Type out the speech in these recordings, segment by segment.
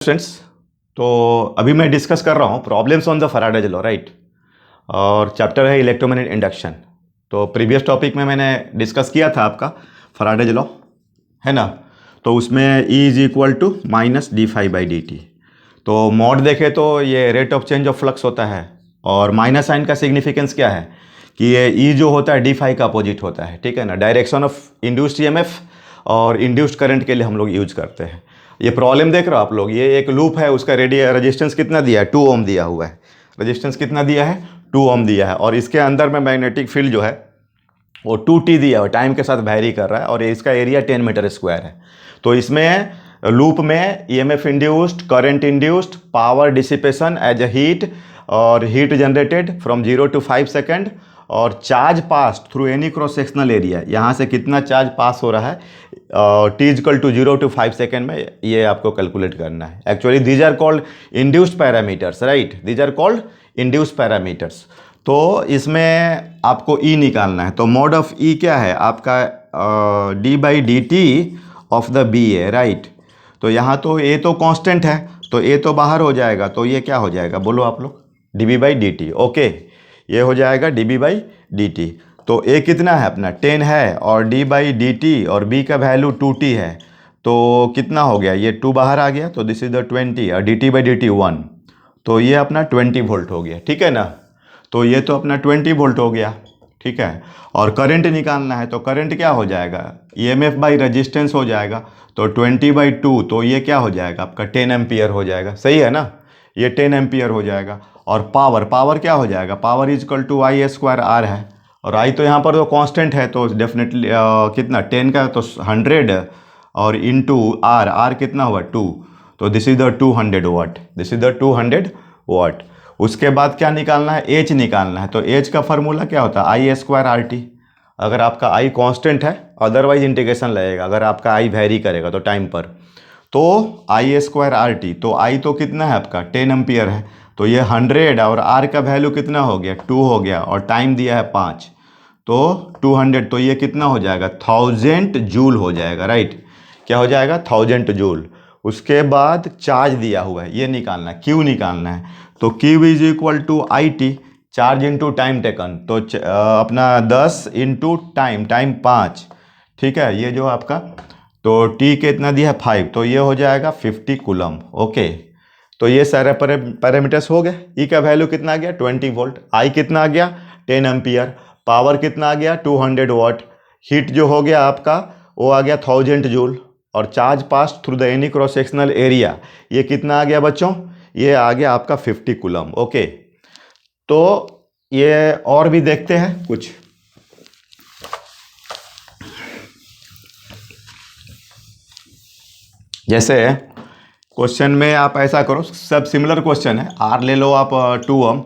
Students, तो अभी मैं डिस्कस कर रहा हूँ problems on the Faraday's law, right. और चैप्टर है इलेक्ट्रोमैग्नेटिक इंडक्शन। तो प्रीवियस टॉपिक में मैंने डिस्कस किया था आपका फैराडेज लॉ, है ना। तो उसमें E is equal to minus d phi by d t. तो मॉड देखे तो ये rate of change of flux होता है, और माइनस साइन का सिग्निफिकेंस क्या है कि ये E जो होता है डी फाई का अपोजिट होता है, ठीक है ना। डायरेक्शन ऑफ इंड्यूस्ड ईएमएफ और इंड्यूस्ड करंट के लिए हम लोग यूज करते हैं। ये प्रॉब्लम देख रहे हो आप लोग, ये एक लूप है, उसका रेजिस्टेंस कितना दिया है, 2 ओम दिया हुआ है। रेजिस्टेंस कितना दिया है, 2 ओम दिया है, और इसके अंदर में मैग्नेटिक फील्ड जो है वो 2t दिया हुआ, टाइम के साथ वैरी कर रहा है, और इसका एरिया 10 मीटर स्क्वायर है। तो इसमें लूप में EMF induced, current induced, power dissipation as a heat, और heat generated from 0 to 5 second, और charge pass through any cross sectional area, यहाँ से कितना चार्ज पास हो रहा है t equal to 0 to 5 second में, ये आपको कैलकुलेट करना है। Actually these are called induced parameters, right, these are called induced parameters. तो इसमें आपको E निकालना है। तो मॉड ऑफ E क्या है आपका, d by d t of the B है, राइट। तो यहाँ तो A तो कांस्टेंट है, तो A तो बाहर हो जाएगा, तो ये क्या हो जाएगा बोलो आप लोग, dB by d T. Okay, ये हो जाएगा dB बाई डी टी। तो A कितना है अपना 10 है, और d बाई डी टी और B का वैल्यू 2t है, तो कितना हो गया, ये 2 बाहर आ गया, तो दिस इज द 20, और dt बाई डी टी 1, तो ये अपना 20 वोल्ट हो गया, ठीक है ना। तो ये तो अपना 20 वोल्ट हो गया, ठीक है। और करंट निकालना है, तो करंट क्या हो जाएगा, ईएमएफ बाई रेजिस्टेंस हो जाएगा, तो 20/2, तो ये क्या हो जाएगा आपका 10 एम्पियर हो जाएगा, सही है ना, ये 10 एम्पियर हो जाएगा। और पावर क्या हो जाएगा, power is equal to I square R है, और आई तो यहाँ पर तो कांस्टेंट है, तो डेफिनेटली कितना 10 का तो 100, और इंटू आर कितना हुआ 2, तो this is the 200 watt, this is the 200 watt. उसके बाद क्या निकालना है, एच निकालना है। तो एच का फार्मूला क्या होता है, आई स्क्वायर आर टी। अगर आपका आई कांस्टेंट है, अदरवाइज इंटीग्रेशन लगेगा, अगर आपका आई वेरी करेगा तो टाइम पर, तो आई स्क्वायर आर टी। तो आई तो कितना है आपका 10 एम्पियर है, तो ये 100, और आर का वैल्यू कितना हो गया 2 हो गया, और टाइम दिया है 5, तो 200, तो ये कितना हो जाएगा 1000 जूल हो जाएगा, राइट। क्या हो जाएगा 1000 जूल। उसके बाद चार्ज दिया हुआ है, ये निकालना है, क्यू निकालना है। तो Q is equal to I T, charge into time taken, तो अपना 10 इंटू टाइम 5, ठीक है, ये जो आपका, तो टी कितना दिया है 5, तो ये हो जाएगा 50 कूलम। ओके, तो ये सारे पैरामीटर्स हो गए। ई का वैल्यू कितना आ गया 20 वोल्ट, आई कितना आ गया 10 एम्पियर, पावर कितना आ गया 200 वाट, हीट जो हो गया आपका वो आ गया 1000 जूल, और charge pass through the any cross sectional area, ये कितना आ गया बच्चों, ये आ गया आपका 50 कूलम। ओके, तो ये और भी देखते हैं कुछ। जैसे क्वेश्चन में आप ऐसा करो, सब सिमिलर क्वेश्चन है, आर ले लो आप 2 ओम,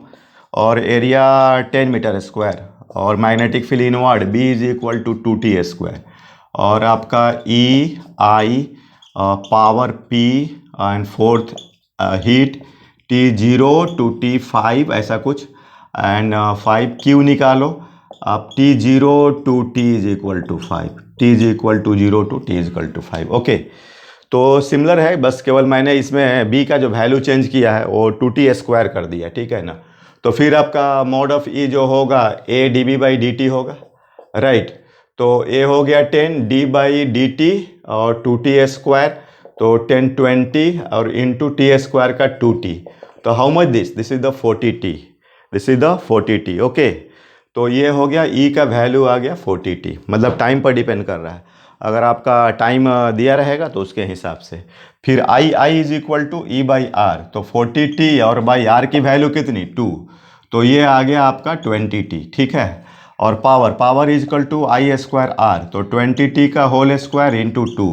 और एरिया 10 मीटर स्क्वायर, और magnetic field inward B is equal to 2t square, और आपका E I, power P, and fourth heat T0 to T5 ऐसा कुछ, एंड 5 क्यू निकालो आप, T0 to T is equal to 5, T is equal to 0 to T is equal to 5। Okay, तो similar है, बस केवल मैंने इसमें B का जो वैल्यू चेंज किया है वो 2t स्क्वायर कर दिया, ठीक है ना। तो फिर आपका मॉड ऑफ E जो होगा A dB by d t होगा, राइट। तो A हो गया 10 d बाई डी टी और 2t स्क्वायर, तो 10 20, और इंटू टी स्क्वायर का 2t, तो how much this is the 40t, this is the 40t। Okay, तो ये हो गया E का वैल्यू आ गया 40t, मतलब टाइम पर डिपेंड कर रहा है, अगर आपका टाइम दिया रहेगा तो उसके हिसाब से। फिर I is equal to E by R, तो 40t और बाई आर की वैल्यू कितनी 2, तो ये आ गया आपका 20t, ठीक है। और power is equal to I square R, तो 20t का होल स्क्वायर इंटू 2,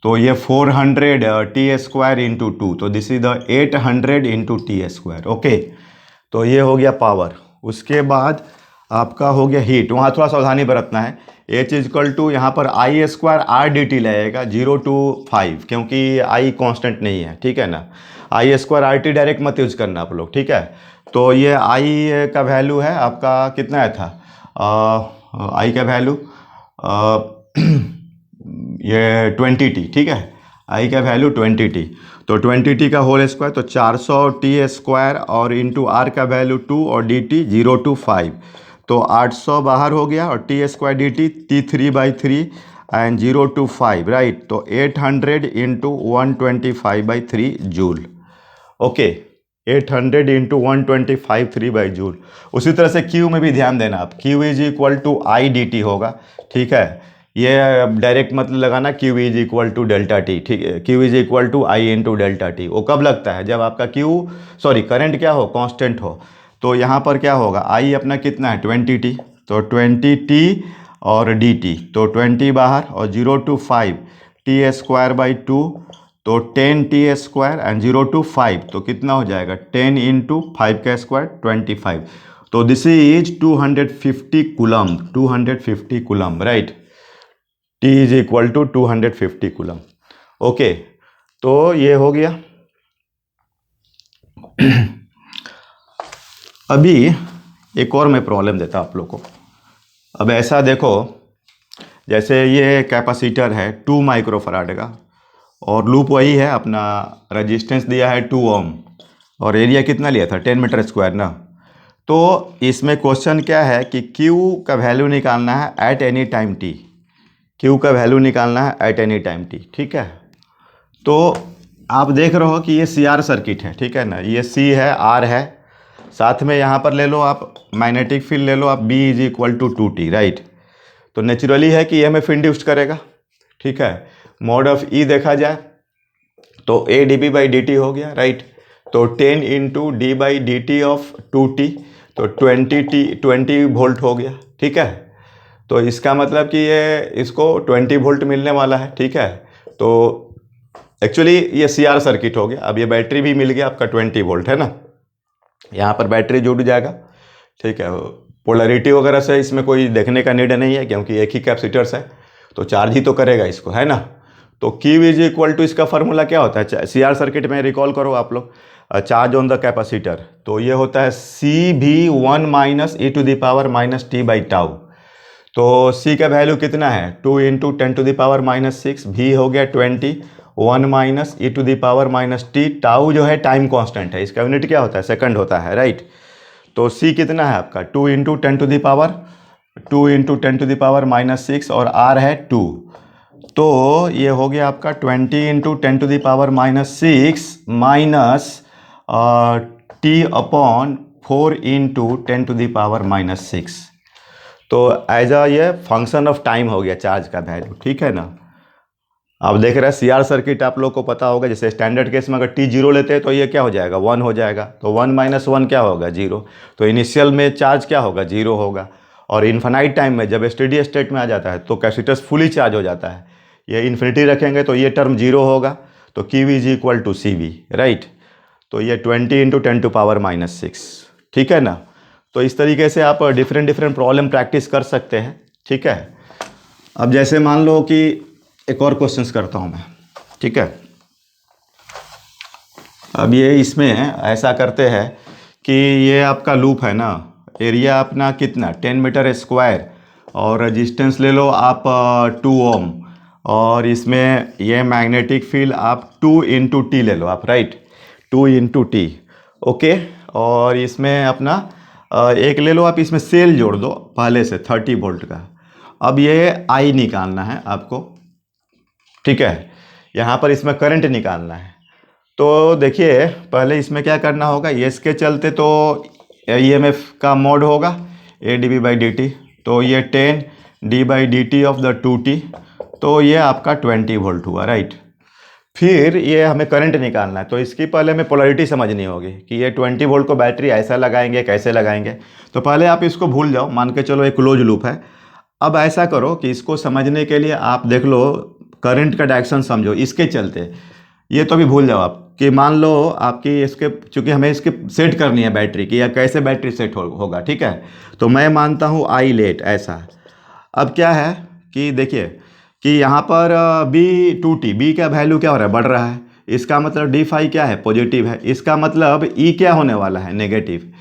तो ये 400 टी स्क्वायर इंटू 2, तो this is the 800 into T square. Okay, तो ये हो गया पावर। उसके बाद आपका हो गया हीट, वहाँ थोड़ा सावधानी बरतना है, एच इज इक्वल टू यहाँ पर आई स्क्वायर आर डी टी लगेगा 0 to 5, क्योंकि आई कांस्टेंट नहीं है, ठीक है ना। आई स्क्वायर आर टी डायरेक्ट मत यूज करना आप लोग, ठीक है। तो ये आई का वैल्यू है आपका कितना था, आई का वैल्यू ये 20t, ठीक है, आई का वैल्यू 20t। तो 20t का होल स्क्वायर, तो 400t स्क्वायर और इंटू आर का वैल्यू 2 और dt 0 to 5, तो 800 बाहर हो गया और T square dt t3/3 and 0 to 5, right. तो 800 into 125/3 joule. Okay, 800 into 125/3 joule. उसी तरह से Q में भी ध्यान देना आप, Q is equal to I d t होगा, ठीक है। ये डायरेक्ट मतलब लगाना Q is equal to delta t, ठीक है। Q is equal to I into delta t. वो कब लगता है? जब आपका करंट क्या हो, कांस्टेंट हो। तो यहाँ पर क्या होगा, आई अपना कितना है 20t, तो 20t और dt, तो 20 बाहर और 0 to 5 t स्क्वायर बाई 2, तो 10t स्क्वायर एंड 0 to 5, तो कितना हो जाएगा 10 इंटू 5 का स्क्वायर 25। तो this is 250 coulomb, 250 coulomb, right. t is equal to 250 coulomb. Okay, तो ये हो गया। अभी एक और मैं प्रॉब्लम देता आप लोग को। अब ऐसा देखो, जैसे ये कैपेसिटर है 2 माइक्रोफराड का और लूप वही है अपना, रेजिस्टेंस दिया है 2 ओम और एरिया कितना लिया था 10 मीटर स्क्वायर ना। तो इसमें क्वेश्चन क्या है कि Q का वैल्यू निकालना है at any time t, Q का वैल्यू निकालना है एट एनी टाइम t, ठीक है। तो आप देख रहे हो कि ये CR सर्किट है, ठीक है ना, ये C है, R है, साथ में यहाँ पर ले लो आप मैग्नेटिक फील्ड ले लो आप, B is equal to 2t, right. तो नेचुरली है कि EMF इंड्यूस्ड करेगा, ठीक है। मॉड ऑफ E देखा जाए तो a dB/dt हो गया, राइट। तो 10 इंटू d/dt ऑफ 2t, तो 20 वोल्ट हो गया, ठीक है। तो इसका मतलब कि ये इसको 20 वोल्ट मिलने वाला है, ठीक है। तो एक्चुअली ये CR सर्किट हो गया। अब ये बैटरी भी मिल गया आपका 20 वोल्ट है ना, यहाँ पर बैटरी जुड़ जाएगा, ठीक है। पोलैरिटी वगैरह से इसमें कोई देखने का नीड नहीं है क्योंकि एक ही कैपेसिटर्स है, तो चार्ज ही तो करेगा इसको, है ना। तो Q इज इक्वल टू, इसका फार्मूला क्या होता है CR सर्किट में, रिकॉल करो आप लोग, चार्ज ऑन द कैपेसिटर। तो ये होता है CV1 माइनस e⁻⁻t/τ। तो C का वैल्यू कितना है 2 इंटू 10⁻⁻6, V हो गया 20, 1 माइनस e⁻⁻t, टाउ जो है टाइम कांस्टेंट है, इसका यूनिट क्या होता है सेकंड होता है, राइट। तो C कितना है आपका 2 इंटू 10⁻⁻6 और R है 2, तो ये हो गया आपका 20 इंटू 10⁻⁻6 माइनस t/4 इंटू 10⁻⁻6। तो एज अ ये फंक्शन ऑफ टाइम हो गया चार्ज का वैल्यू, ठीक है ना। आप देख रहे हैं CR सर्किट आप लोग को पता होगा, जैसे स्टैंडर्ड केस में अगर t 0 लेते हैं तो ये क्या हो जाएगा 1 हो जाएगा, तो 1 माइनस 1 क्या होगा 0। तो इनिशियल में चार्ज क्या होगा 0 होगा, और इन्फिनाइट टाइम में जब स्टेडी स्टेट में आ जाता है तो कैपेसिटर फुली चार्ज हो जाता है। ये इन्फिनिटी रखेंगे तो ये टर्म 0 होगा, तो Q is equal to CV, right. तो ये 20 इंटू 10⁻⁻6, ठीक है ना। तो इस तरीके से आप डिफरेंट प्रॉब्लम प्रैक्टिस कर सकते हैं, ठीक है। अब जैसे मान लो कि एक और क्वेश्चंस करता हूं मैं, ठीक है। अब ये इसमें ऐसा करते हैं कि ये आपका लूप है ना, एरिया अपना कितना 10 मीटर स्क्वायर और रेजिस्टेंस ले लो आप 2 ओम, और इसमें ये मैग्नेटिक फील्ड आप 2 इंटू टी ले लो आप, राइट, 2 इंटू टी, ओके। और इसमें अपना एक ले लो आप, इसमें सेल जोड़ दो पहले से 30 वोल्ट का। अब ये आई निकालना है आपको, ठीक है। यहाँ पर इसमें करंट निकालना है। तो देखिए पहले इसमें क्या करना होगा, ये इसके चलते तो EMF का मोड होगा a dB/dt, तो ये 10 d/dt ऑफ द 2t, तो ये आपका 20 वोल्ट हुआ, राइट। फिर ये हमें करंट निकालना है, तो इसकी पहले हमें पोलैरिटी समझनी होगी कि ये 20 वोल्ट को बैटरी ऐसा लगाएंगे कैसे लगाएंगे। तो पहले आप इसको भूल जाओ, मान के चलो एक क्लोज लूप है। अब ऐसा करो कि इसको समझने के लिए आप देख लो करंट का डायरेक्शन समझो, इसके चलते ये तो भी भूल जाओ आप कि मान लो आपकी इसके, चूँकि हमें इसके सेट करनी है बैटरी की, या कैसे बैटरी सेट होगा, ठीक है। तो मैं मानता हूँ आई लेट ऐसा। अब क्या है कि देखिए कि यहाँ पर B2t, B का वैल्यू क्या हो रहा है बढ़ रहा है, इसका मतलब d क्या है पॉजिटिव है, इसका मतलब E क्या होने वाला है नेगेटिव,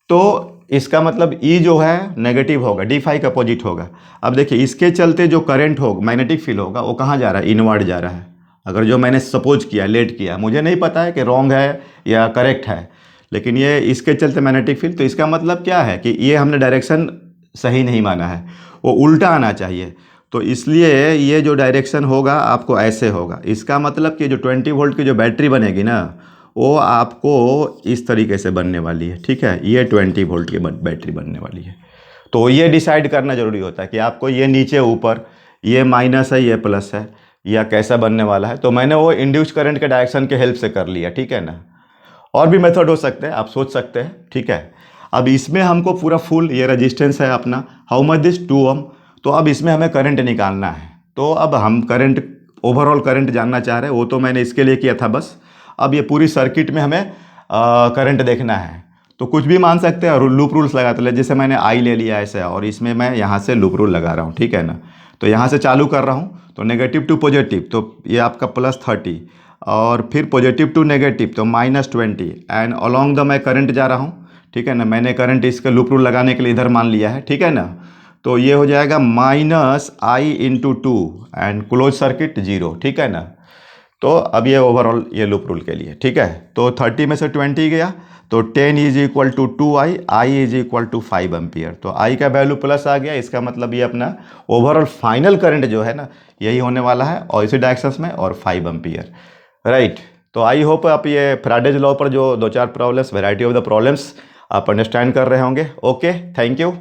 तो इसका मतलब E जो है नेगेटिव होगा, d का अपोजिट होगा। अब देखिए इसके चलते जो करंट होगा मैग्नेटिक फील्ड होगा वो कहाँ जा रहा है, इनवर्ड जा रहा है, अगर जो मैंने सपोज किया, लेट किया, मुझे नहीं पता है कि रॉन्ग है या करेक्ट है, लेकिन ये इसके चलते मैग्नेटिक फील्ड, तो इसका मतलब क्या है कि ये हमने डायरेक्शन सही नहीं माना है, वो उल्टा आना चाहिए। तो इसलिए ये जो डायरेक्शन होगा आपको ऐसे होगा। इसका मतलब कि जो 20 वोल्ट की जो बैटरी बनेगी ना, वो आपको इस तरीके से बनने वाली है, ठीक है। ये 20 वोल्ट की बैटरी बनने वाली है। तो ये डिसाइड करना ज़रूरी होता है कि आपको ये नीचे ऊपर, ये माइनस है ये प्लस है, या कैसा बनने वाला है। तो मैंने वो इंड्यूस करंट के डायरेक्शन के हेल्प से कर लिया, ठीक है ना। और भी मेथड हो सकते हैं, आप सोच सकते हैं, ठीक है। अब इसमें हमको पूरा फुल ये रेजिस्टेंस है अपना, हाउ मच दिस 2 ओम। तो अब इसमें हमें करंट निकालना है। तो अब हम करंट, ओवरऑल करंट जानना चाह रहे हैं, वो तो मैंने इसके लिए किया था बस। अब ये पूरी सर्किट में हमें करंट देखना है। तो कुछ भी मान सकते हैं और लूप रूल्स लगाते हैं। जैसे मैंने आई ले लिया ऐसे, और इसमें मैं यहाँ से लूप रूल लगा रहा हूँ, ठीक है ना। तो यहाँ से चालू कर रहा हूँ, तो नेगेटिव टू पॉजिटिव, तो ये आपका +30, और फिर पॉजिटिव टू नेगेटिव तो -20, एंड अलॉन्ग द मैं करंट जा रहा हूँ, ठीक है ना। मैंने करंट इसका लूप रूल लगाने के लिए इधर मान लिया है, ठीक है ना। तो ये हो जाएगा -I/2 एंड क्लोज सर्किट 0, ठीक है ना। तो अब ये ओवरऑल ये लूप रूल के लिए, ठीक है। तो 30 में से 20 गया, तो 10 = 2I, I = 5 एम्पियर। तो I का वैल्यू प्लस आ गया, इसका मतलब ये अपना ओवरऑल फाइनल करंट जो है ना, यही होने वाला है, और इसी डायरेक्शंस में, और 5 एम्पियर, राइट। तो आई होप आप ये फैराडेज लॉ पर जो 2-4 problems, variety of the problems आप अंडरस्टैंड कर रहे होंगे। Okay, thank you.